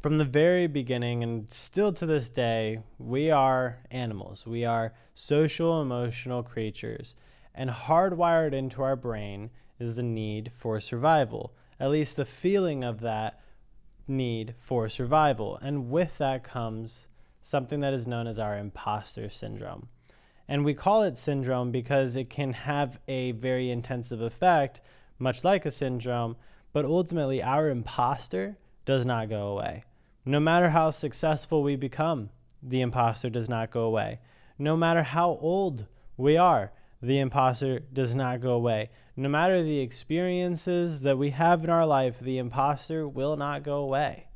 From the very beginning and still to this day, we are animals. We are social, emotional creatures. And hardwired into our brain is the need for survival, at least the feeling of that need for survival. And with that comes something that is known as our imposter syndrome. And we call it syndrome because it can have a very intensive effect, much like a syndrome, but ultimately our imposter does not go away. No matter how successful we become, the imposter does not go away. No matter how old we are, the imposter does not go away. No matter the experiences that we have in our life, the imposter will not go away.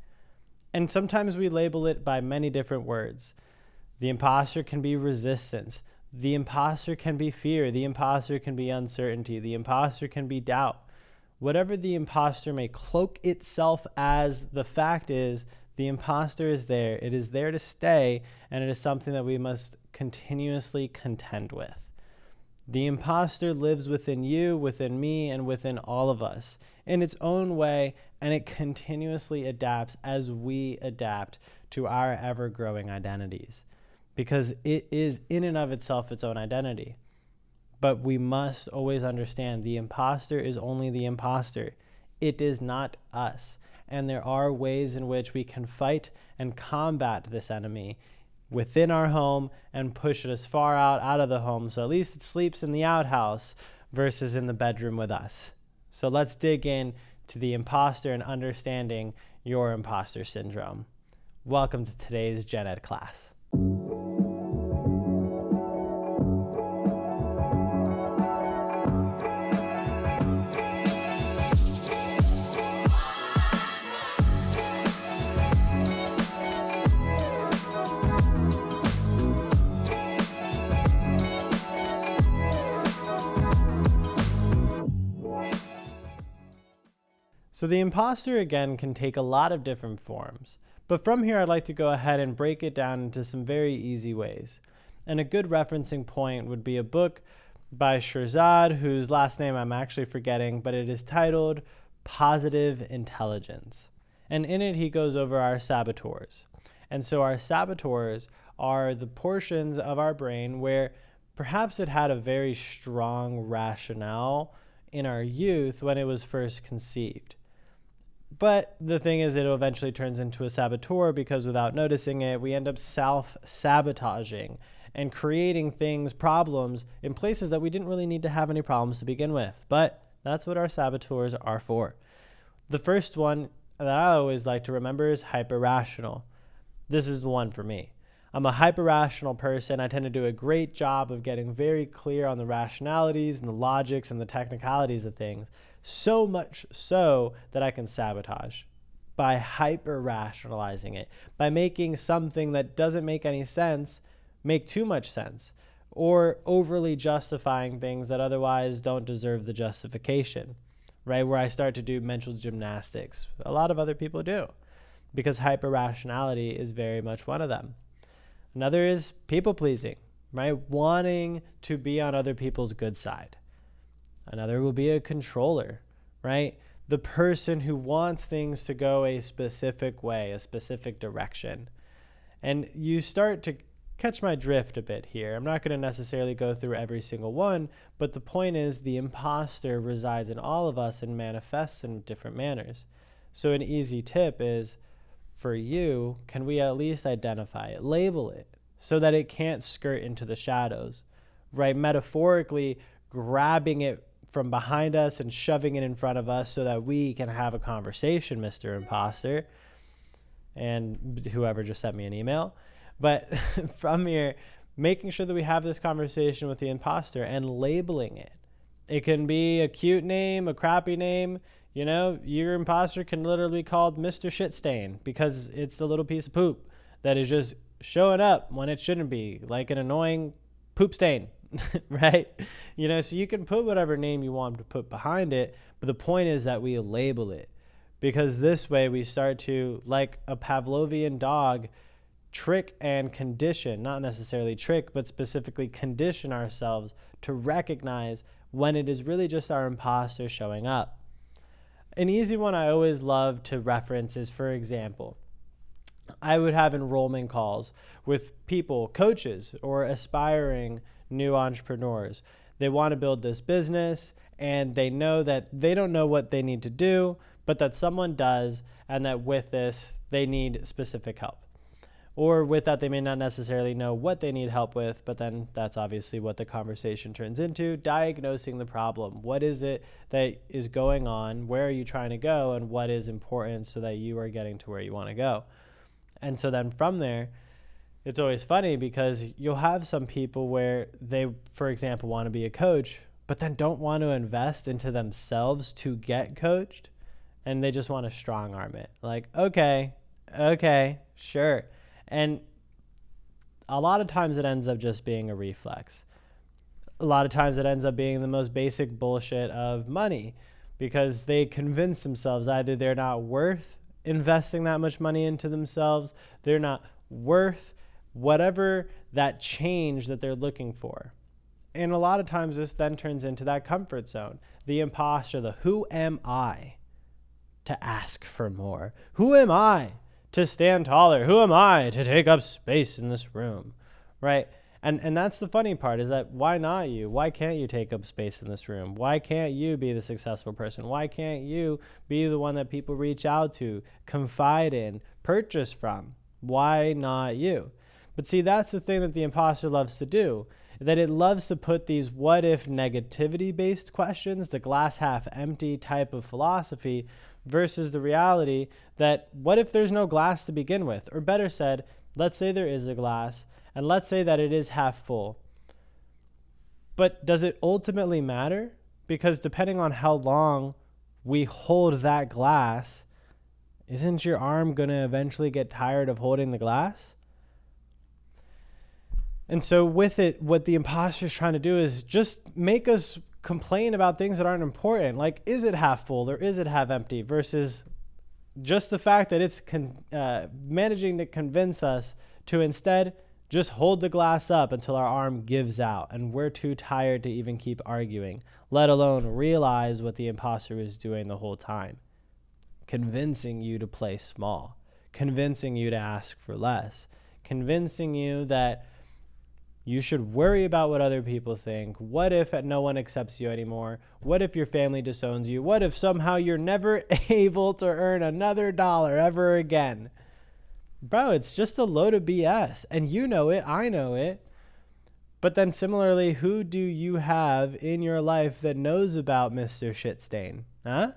And sometimes we label it by many different words. The imposter can be resistance. The imposter can be fear. The imposter can be uncertainty. The imposter can be doubt. Whatever the imposter may cloak itself as, the fact is, the imposter is there. It is there to stay, and it is something that we must continuously contend with. The imposter lives within you, within me, and within all of us in its own way, and it continuously adapts as we adapt to our ever-growing identities, because it is in and of itself its own identity. But we must always understand the imposter is only the imposter. It is not us. And there are ways in which we can fight and combat this enemy within our home and push it as far out of the home, so at least it sleeps in the outhouse versus in the bedroom with us. So let's dig in to the imposter and understanding your imposter syndrome. Welcome to today's Gen Ed class. So the imposter, again, can take a lot of different forms. But from here, I'd like to go ahead and break it down into some very easy ways. And a good referencing point would be a book by Shirzad, whose last name I'm actually forgetting, but it is titled Positive Intelligence. And in it, he goes over our saboteurs. And so our saboteurs are the portions of our brain where perhaps it had a very strong rationale in our youth when it was first conceived. But the thing is, it eventually turns into a saboteur because without noticing it, we end up self-sabotaging and creating problems in places that we didn't really need to have any problems to begin with. But that's what our saboteurs are for. The first one that I always like to remember is hyper-rational. This is the one for me. I'm a hyper-rational person. I tend to do a great job of getting very clear on the rationalities and the logics and the technicalities of things. So much so that I can sabotage by hyper-rationalizing it, by making something that doesn't make any sense make too much sense, or overly justifying things that otherwise don't deserve the justification, right? Where I start to do mental gymnastics. A lot of other people do, because hyper-rationality is very much one of them. Another is people-pleasing, right? Wanting to be on other people's good side. Another will be a controller, right? The person who wants things to go a specific way, a specific direction. And you start to catch my drift a bit here. I'm not going to necessarily go through every single one, but the point is the imposter resides in all of us and manifests in different manners. So an easy tip is, for you, can we at least identify it, label it, so that it can't skirt into the shadows, right? Metaphorically, grabbing it from behind us and shoving it in front of us so that we can have a conversation, Mr. Imposter, and whoever just sent me an email. But from here, making sure that we have this conversation with the imposter and labeling it. It can be a cute name, a crappy name. You know, your imposter can literally be called Mr. Shitstain because it's a little piece of poop that is just showing up when it shouldn't be, like an annoying poop stain. Right? You know, so you can put whatever name you want to put behind it, but the point is that we label it, because this way we start to, like a Pavlovian dog, trick and condition, not necessarily trick, but specifically condition ourselves to recognize when it is really just our imposter showing up. An easy one I always love to reference is, for example, I would have enrollment calls with people, coaches, or aspiring new entrepreneurs. They want to build this business and they know that they don't know what they need to do, but that someone does, and that with this, they need specific help. Or with that, they may not necessarily know what they need help with, but then that's obviously what the conversation turns into, diagnosing the problem. What is it that is going on? Where are you trying to go? And what is important so that you are getting to where you want to go? And so then from there, it's always funny because you'll have some people where they, for example, want to be a coach, but then don't want to invest into themselves to get coached. And they just want to strong arm it. Like, okay, sure. And a lot of times it ends up just being a reflex. A lot of times it ends up being the most basic bullshit of money, because they convince themselves either they're not worth investing that much money into themselves, they're not worth whatever that change that they're looking for. And a lot of times this then turns into that comfort zone, the imposter, the who am I to ask for more? Who am I to stand taller? Who am I to take up space in this room, right? And that's the funny part, is that why not you? Why can't you take up space in this room? Why can't you be the successful person? Why can't you be the one that people reach out to, confide in, purchase from? Why not you? But see, that's the thing that the imposter loves to do, that it loves to put these what if negativity-based questions, the glass half empty type of philosophy, versus the reality that what if there's no glass to begin with? Or better said, let's say there is a glass, and let's say that it is half full. But does it ultimately matter? Because depending on how long we hold that glass, isn't your arm going to eventually get tired of holding the glass? And so with it, what the imposter is trying to do is just make us complain about things that aren't important. Like, is it half full or is it half empty? Versus just the fact that it's managing to convince us to instead just hold the glass up until our arm gives out and we're too tired to even keep arguing, let alone realize what the imposter is doing the whole time. Convincing you to play small, convincing you to ask for less, convincing you that you should worry about what other people think. What if no one accepts you anymore? What if your family disowns you? What if somehow you're never able to earn another dollar ever again? Bro, it's just a load of BS. And you know it, I know it. But then similarly, who do you have in your life that knows about Mr. Shitstain? Huh?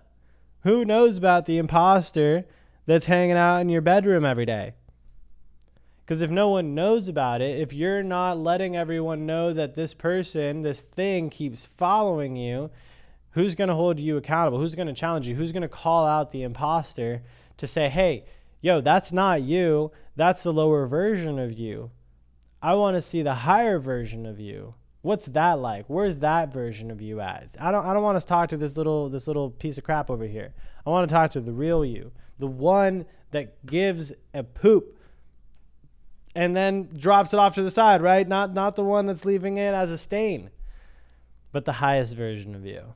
Who knows about the imposter that's hanging out in your bedroom every day? Because if no one knows about it, if you're not letting everyone know that this person, this thing keeps following you, who's going to hold you accountable? Who's going to challenge you? Who's going to call out the imposter to say, hey, yo, that's not you. That's the lower version of you. I want to see the higher version of you. What's that like? Where's that version of you at? I don't want to talk to this little piece of crap over here. I want to talk to the real you, the one that gives a poop and then drops it off to the side, right? Not the one that's leaving it as a stain, but the highest version of you,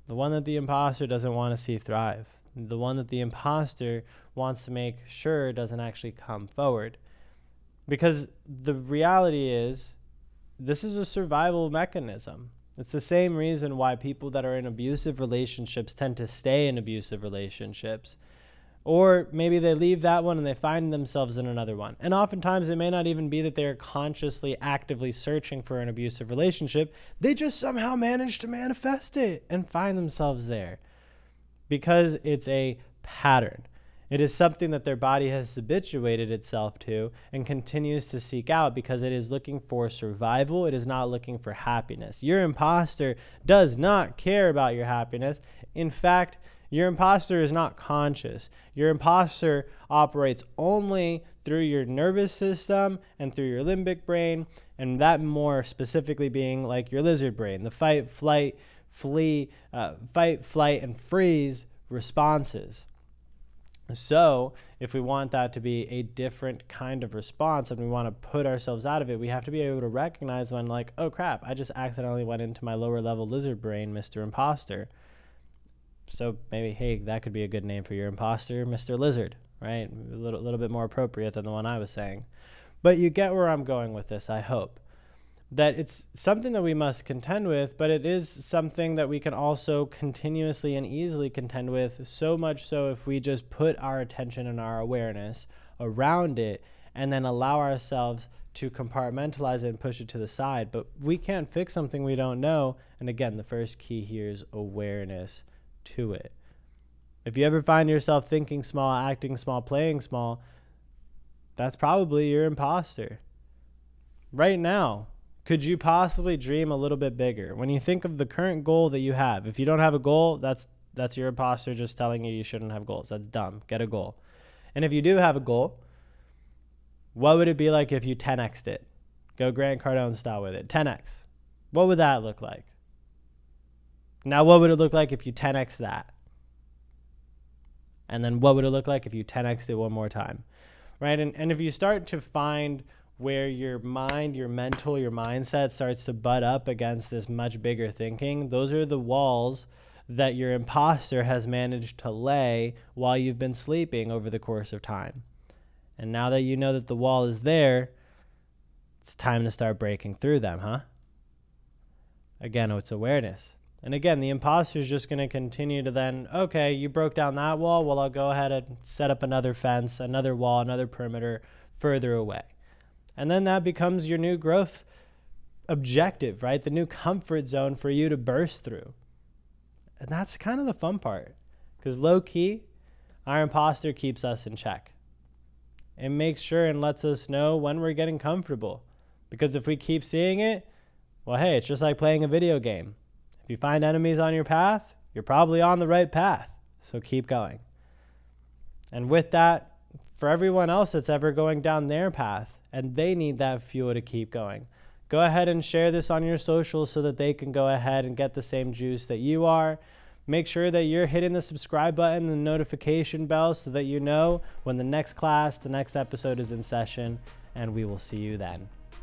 the one that the imposter doesn't want to see thrive, the one that the imposter wants to make sure doesn't actually come forward. Because the reality is, this is a survival mechanism. It's the same reason why people that are in abusive relationships tend to stay in abusive relationships. Or maybe they leave that one and they find themselves in another one. And oftentimes it may not even be that they're consciously, actively searching for an abusive relationship. They just somehow manage to manifest it and find themselves there. Because it's a pattern. It is something that their body has habituated itself to and continues to seek out because it is looking for survival. It is not looking for happiness. Your imposter does not care about your happiness. In fact, your imposter is not conscious. Your imposter operates only through your nervous system and through your limbic brain, and that more specifically being like your lizard brain, the fight, flight, and freeze responses. So if we want that to be a different kind of response and we want to put ourselves out of it, we have to be able to recognize when, like, oh crap, I just accidentally went into my lower level lizard brain, Mr. Imposter. So maybe, hey, that could be a good name for your imposter, Mr. Lizard. right? A little bit more appropriate than the one I was saying. But you get where I'm going with this, I hope. That it's something that we must contend with, but it is something that we can also continuously and easily contend with, so much so if we just put our attention and our awareness around it and then allow ourselves to compartmentalize it and push it to the side. But we can't fix something we don't know. And again, the first key here is awareness to it. If you ever find yourself thinking small, acting small, playing small, that's probably your imposter. Right now, could you possibly dream a little bit bigger? When you think of the current goal that you have, if you don't have a goal, that's your imposter just telling you shouldn't have goals. That's dumb. Get a goal. And if you do have a goal, what would it be like if you 10x'd it? Go Grant Cardone style with it. 10x. What would that look like? Now, what would it look like if you 10x that? And then what would it look like if you 10x'd it one more time? Right? And if you start to find where your mind, your mental, your mindset starts to butt up against this much bigger thinking, those are the walls that your imposter has managed to lay while you've been sleeping over the course of time. And now that you know that the wall is there, it's time to start breaking through them, huh? Again, it's awareness. And again, the imposter is just going to continue to then, okay, you broke down that wall, well, I'll go ahead and set up another fence, another wall, another perimeter further away. And then that becomes your new growth objective, right? The new comfort zone for you to burst through. And that's kind of the fun part, because low key, our imposter keeps us in check. It makes sure and lets us know when we're getting comfortable. Because if we keep seeing it, well, hey, it's just like playing a video game. If you find enemies on your path, you're probably on the right path. So keep going. And with that, for everyone else that's ever going down their path and they need that fuel to keep going, go ahead and share this on your socials so that they can go ahead and get the same juice that you are. Make sure that you're hitting the subscribe button and the notification bell so that you know when the next class, the next episode is in session, and we will see you then.